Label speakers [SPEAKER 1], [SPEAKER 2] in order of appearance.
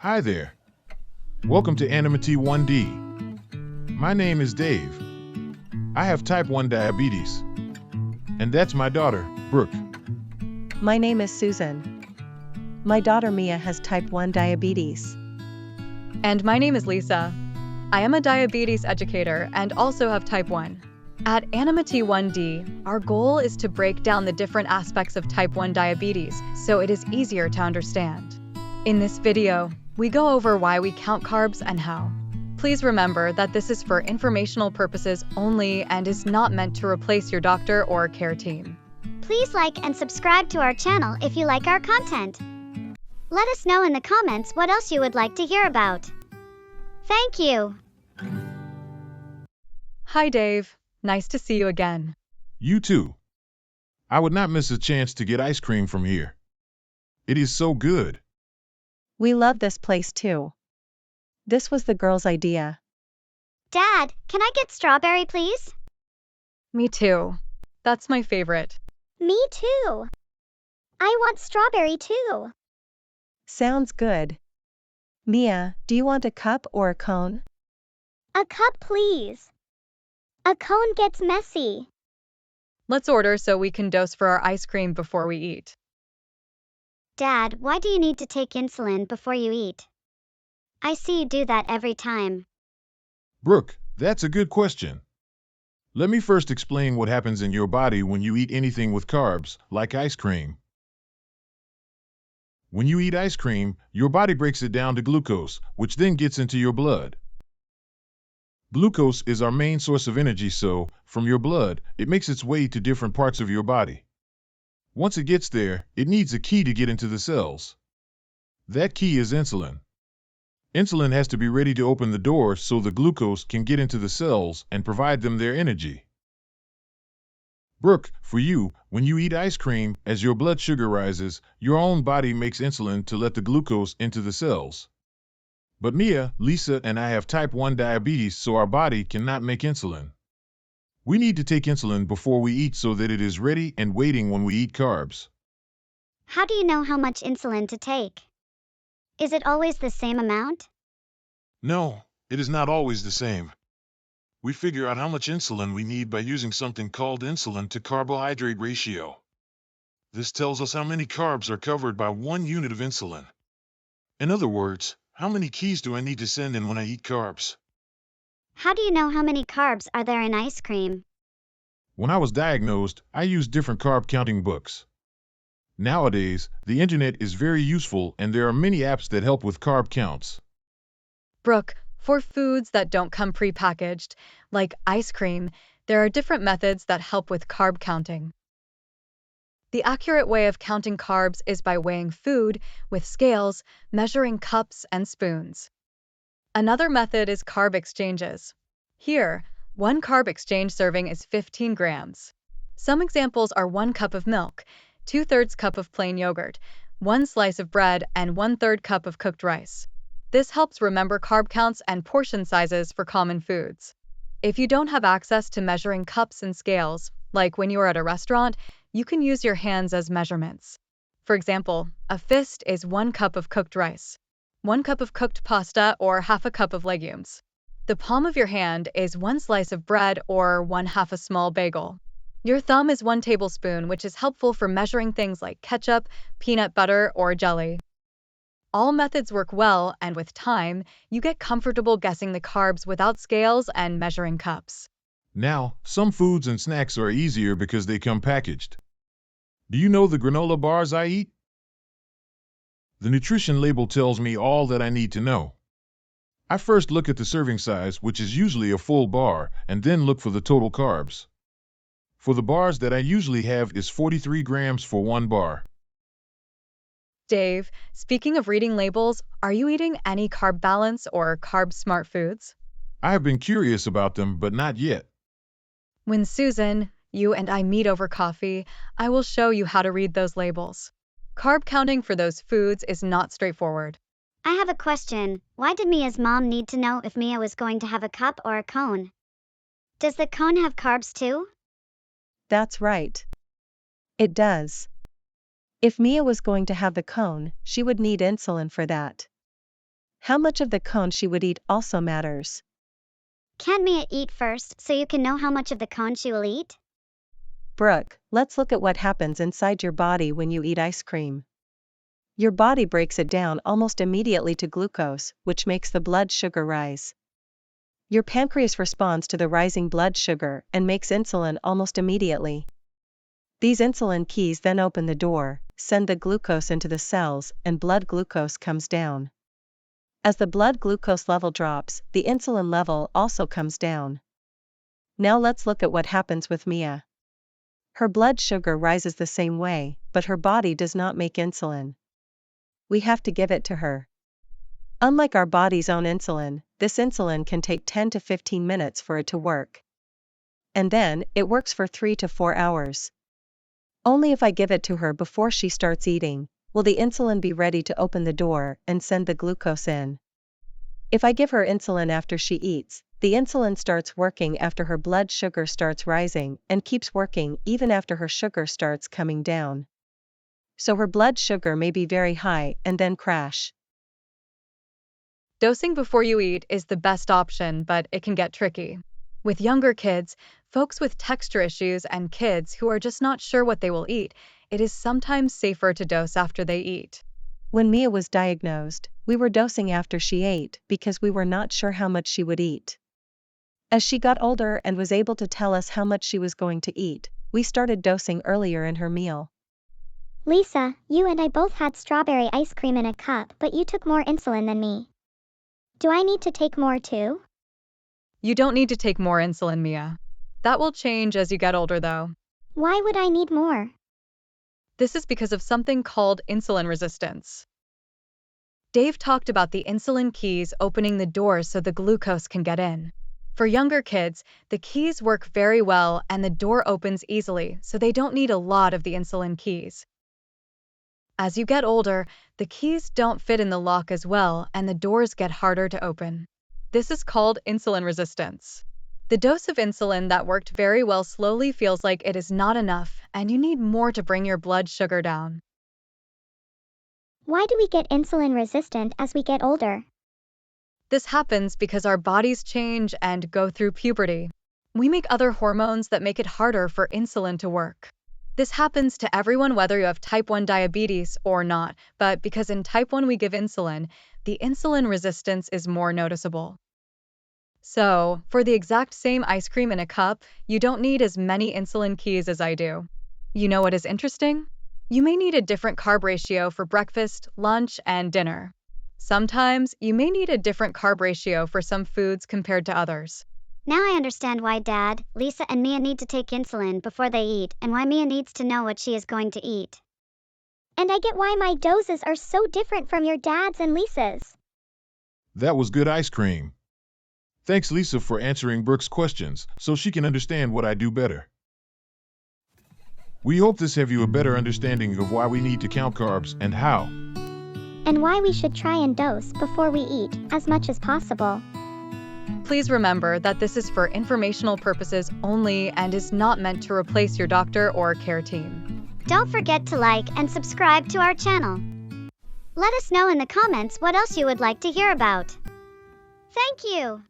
[SPEAKER 1] Hi there. Welcome to Anonymity 1D. My name is Dave. I have type 1 diabetes. And that's my daughter, Brooke.
[SPEAKER 2] My name is Susan. My daughter Mia has type 1 diabetes.
[SPEAKER 3] And my name is Lisa. I am a diabetes educator and also have type 1. At Anonymity 1D, our goal is to break down the different aspects of type 1 diabetes so it is easier to understand. In this video, we go over why we count carbs and how. Please remember that this is for informational purposes only and is not meant to replace your doctor or care team.
[SPEAKER 4] Please like and subscribe to our channel if you like our content. Let us know in the comments what else you would like to hear about. Thank you.
[SPEAKER 3] Hi Dave, nice to see you again.
[SPEAKER 1] You too. I would not miss a chance to get ice cream from here. It is so good.
[SPEAKER 2] We love this place too. This was the girls' idea.
[SPEAKER 4] Dad, can I get strawberry, please?
[SPEAKER 3] Me too. That's my favorite.
[SPEAKER 4] Me too. I want strawberry too.
[SPEAKER 2] Sounds good. Mia, do you want a cup or a cone?
[SPEAKER 4] A cup, please. A cone gets messy.
[SPEAKER 3] Let's order so we can dose for our ice cream before we eat.
[SPEAKER 4] Dad, why do you need to take insulin before you eat? I see you do that every time.
[SPEAKER 1] Brooke, that's a good question. Let me first explain what happens in your body when you eat anything with carbs, like ice cream. When you eat ice cream, your body breaks it down to glucose, which then gets into your blood. Glucose is our main source of energy, so, from your blood, it makes its way to different parts of your body. Once it gets there, it needs a key to get into the cells. That key is insulin. Insulin has to be ready to open the door so the glucose can get into the cells and provide them their energy. Brooke, for you, when you eat ice cream, as your blood sugar rises, your own body makes insulin to let the glucose into the cells. But Mia, Lisa, and I have type 1 diabetes, so our body cannot make insulin. We need to take insulin before we eat so that it is ready and waiting when we eat carbs.
[SPEAKER 4] How do you know how much insulin to take? Is it always the same amount?
[SPEAKER 1] No, it is not always the same. We figure out how much insulin we need by using something called insulin to carbohydrate ratio. This tells us how many carbs are covered by 1 unit of insulin. In other words, how many keys do I need to send in when I eat carbs?
[SPEAKER 4] How do you know how many carbs are there in ice cream?
[SPEAKER 1] When I was diagnosed, I used different carb counting books. Nowadays, the internet is very useful and there are many apps that help with carb counts.
[SPEAKER 3] Brooke, for foods that don't come pre-packaged, like ice cream, there are different methods that help with carb counting. The accurate way of counting carbs is by weighing food with scales, measuring cups and spoons. Another method is carb exchanges. Here, 1 carb exchange serving is 15 grams. Some examples are 1 cup of milk, 2/3 cup of plain yogurt, 1 slice of bread, and 1/3 cup of cooked rice. This helps remember carb counts and portion sizes for common foods. If you don't have access to measuring cups and scales, like when you are at a restaurant, you can use your hands as measurements. For example, a fist is 1 cup of cooked rice, 1 cup of cooked pasta, or half a cup of legumes. The palm of your hand is 1 slice of bread or 1/2 a small bagel. Your thumb is 1 tablespoon, which is helpful for measuring things like ketchup, peanut butter, or jelly. All methods work well, and with time, you get comfortable guessing the carbs without scales and measuring cups.
[SPEAKER 1] Now, some foods and snacks are easier because they come packaged. Do you know the granola bars I eat? The nutrition label tells me all that I need to know. I first look at the serving size, which is usually a full bar, and then look for the total carbs. For the bars that I usually have is 43 grams for 1 bar.
[SPEAKER 3] Dave, speaking of reading labels, are you eating any carb balance or carb smart foods?
[SPEAKER 1] I have been curious about them, but not yet.
[SPEAKER 3] When Susan, you and I meet over coffee, I will show you how to read those labels. Carb counting for those foods is not straightforward.
[SPEAKER 4] I have a question. Why did Mia's mom need to know if Mia was going to have a cup or a cone? Does the cone have carbs too?
[SPEAKER 2] That's right. It does. If Mia was going to have the cone, she would need insulin for that. How much of the cone she would eat also matters.
[SPEAKER 4] Can Mia eat first so you can know how much of the cone she will eat?
[SPEAKER 2] Brooke, let's look at what happens inside your body when you eat ice cream. Your body breaks it down almost immediately to glucose, which makes the blood sugar rise. Your pancreas responds to the rising blood sugar and makes insulin almost immediately. These insulin keys then open the door, send the glucose into the cells, and blood glucose comes down. As the blood glucose level drops, the insulin level also comes down. Now let's look at what happens with Mia. Her blood sugar rises the same way, but her body does not make insulin. We have to give it to her. Unlike our body's own insulin, this insulin can take 10 to 15 minutes for it to work. And then, it works for 3 to 4 hours. Only if I give it to her before she starts eating, will the insulin be ready to open the door and send the glucose in. If I give her insulin after she eats, the insulin starts working after her blood sugar starts rising and keeps working even after her sugar starts coming down. So her blood sugar may be very high and then crash.
[SPEAKER 3] Dosing before you eat is the best option, but it can get tricky. With younger kids, folks with texture issues, and kids who are just not sure what they will eat, it is sometimes safer to dose after they eat.
[SPEAKER 2] When Mia was diagnosed, we were dosing after she ate because we were not sure how much she would eat. As she got older and was able to tell us how much she was going to eat, we started dosing earlier in her meal.
[SPEAKER 4] Lisa, you and I both had strawberry ice cream in a cup, but you took more insulin than me. Do I need to take more too?
[SPEAKER 3] You don't need to take more insulin, Mia. That will change as you get older, though.
[SPEAKER 4] Why would I need more?
[SPEAKER 3] This is because of something called insulin resistance. Dave talked about the insulin keys opening the door so the glucose can get in. For younger kids, the keys work very well and the door opens easily, so they don't need a lot of the insulin keys. As you get older, the keys don't fit in the lock as well and the doors get harder to open. This is called insulin resistance. The dose of insulin that worked very well slowly feels like it is not enough and you need more to bring your blood sugar down.
[SPEAKER 4] Why do we get insulin resistant as we get older?
[SPEAKER 3] This happens because our bodies change and go through puberty. We make other hormones that make it harder for insulin to work. This happens to everyone whether you have type 1 diabetes or not, but because in type 1 we give insulin, the insulin resistance is more noticeable. So, for the exact same ice cream in a cup, you don't need as many insulin keys as I do. You know what is interesting? You may need a different carb ratio for breakfast, lunch, and dinner. Sometimes, you may need a different carb ratio for some foods compared to others.
[SPEAKER 4] Now I understand why Dad, Lisa, and Mia need to take insulin before they eat, and why Mia needs to know what she is going to eat. And I get why my doses are so different from your dad's and Lisa's.
[SPEAKER 1] That was good ice cream. Thanks, Lisa, for answering Brooke's questions so she can understand what I do better. We hope this gave you a better understanding of why we need to count carbs and how.
[SPEAKER 4] And why we should try and dose before we eat as much as possible.
[SPEAKER 3] Please remember that this is for informational purposes only and is not meant to replace your doctor or care team.
[SPEAKER 4] Don't forget to like and subscribe to our channel. Let us know in the comments what else you would like to hear about. Thank you.